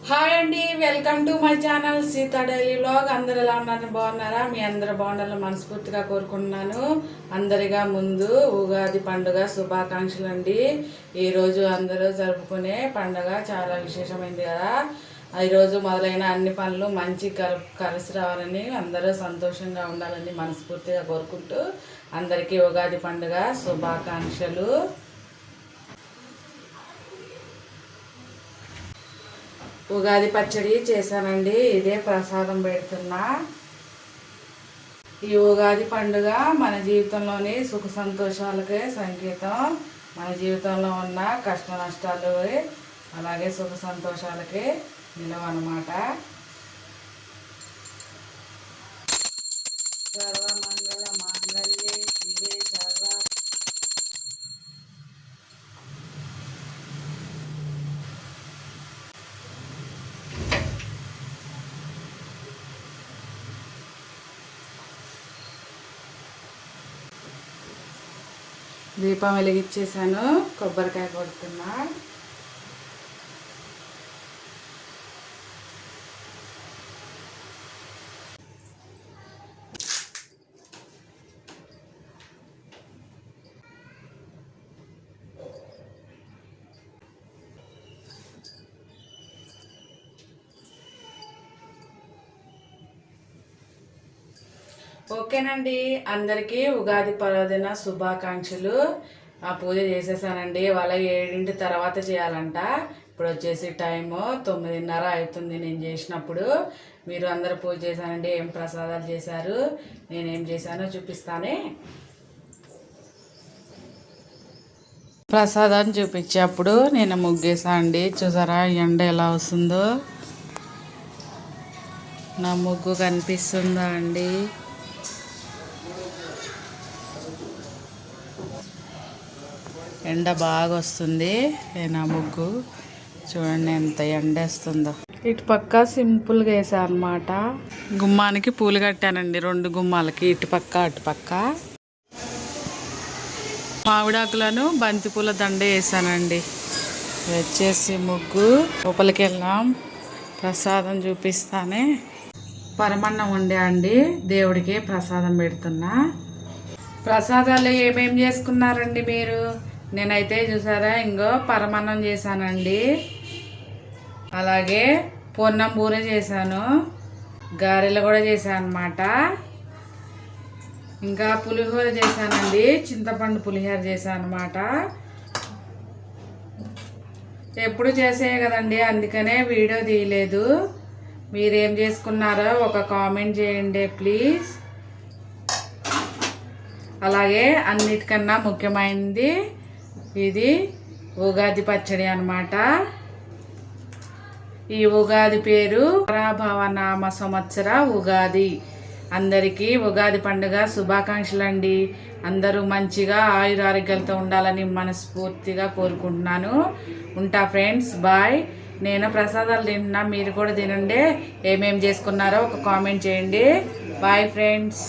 Hi అండి, welcome to my channel Sita daily vlog. అందరు ఎలా ఉన్నారు? బాగున్నారా? మీ అందరు బాగుండాలని మనస్ఫూర్తిగా కోరుకుంటున్నాను. అందరిగా ముందు ఉగాది పండుగ శుభాకాంక్షలు అండి. ఈరోజు అందరూ జరుపుకునే పండుగ చాలా విశేషమైంది కదా. ఈరోజు మొదలైన అన్ని పనులు మంచి కలిసి రావాలని, అందరూ సంతోషంగా ఉండాలని మనస్ఫూర్తిగా కోరుకుంటూ అందరికీ ఉగాది పండుగ శుభాకాంక్షలు. ఉగాది పచ్చడి చేశానండి. ఇదే ప్రసాదం పెడుతున్నా. ఈ ఉగాది పండుగ మన జీవితంలోని సుఖ సంతోషాలకే సంకేతం. మన జీవితంలో ఉన్న కష్ట నష్టాలు అలాగే సుఖ సంతోషాలకే నిలవ అన్నమాట. సర్వమంగళ మాంగళ్యే శివే సర్వ దీపం వెలిగించేసాను. కొబ్బరికాయ కొడుతున్నా. ఓకేనండి, అందరికీ ఉగాది పర్వదిన శుభాకాంక్షలు. ఆ పూజ చేసేసానండి. వాళ్ళ 7 తర్వాత చేయాలంట. ఇప్పుడు వచ్చేసి టైము 9:30 అవుతుంది నేను చేసినప్పుడు. మీరు అందరు పూజ చేశానండి. ఏం ప్రసాదాలు చేశారు, నేనేం చేశానో చూపిస్తానే. ప్రసాదాన్ని చూపించేప్పుడు నేను ముగ్గేసా అండి. చూసారా ఎండ ఎలా వస్తుందో? నా ముగ్గు కనిపిస్తుందా అండి? ఎండ బాగా వస్తుంది. నా ముగ్గు చూడండి ఎంత ఎండేస్తుందో. ఇటు పక్క సింపుల్గా వేసా అనమాట. గుమ్మానికి పూలు కట్టానండి, 2 గుమ్మాలకి, ఇటు పక్క అటు పక్క. మామిడాకులను బంతిపూల దండ వేసానండి. వచ్చేసి ముగ్గు. లోపలికి వెళ్ళాం. ప్రసాదం చూపిస్తానే. పరమన్నం వండా అండి. దేవుడికి ప్రసాదం పెడుతున్నా. ప్రసాదాలు ఏమేమి చేసుకున్నారండి మీరు? నేనైతే చూసారా ఇంకో పరమాన్నం చేశానండి. అలాగే పొన్నం బూరె చేశాను. గారెలు కూడా చేశాను అన్నమాట. ఇంకా పులిహోర చేశానండి. చింతపండు పులిహోర చేశాను అన్నమాట. ఎప్పుడు చేసే కదండి, అందుకనే వీడియో తీయలేదు. మీరేం చేసుకున్నారో ఒక కామెంట్ చేయండి ప్లీజ్. అలాగే అన్నిటికన్నా ముఖ్యమైనది ఇది ఉగాది పచ్చడి అన్నమాట. ఈ ఉగాది పేరు పరాభవనామ సంవత్సర ఉగాది. అందరికీ ఉగాది పండుగ శుభాకాంక్షలు అండి. అందరూ మంచిగా ఆయురారోగ్యాలతో ఉండాలని మనస్ఫూర్తిగా కోరుకుంటున్నాను. ఉంటా ఫ్రెండ్స్, బాయ్. నేను ప్రసాదాలు తింటున్నా, మీరు కూడా తినండి. ఏమేమి చేసుకున్నారో ఒక కామెంట్ చేయండి. Bye friends.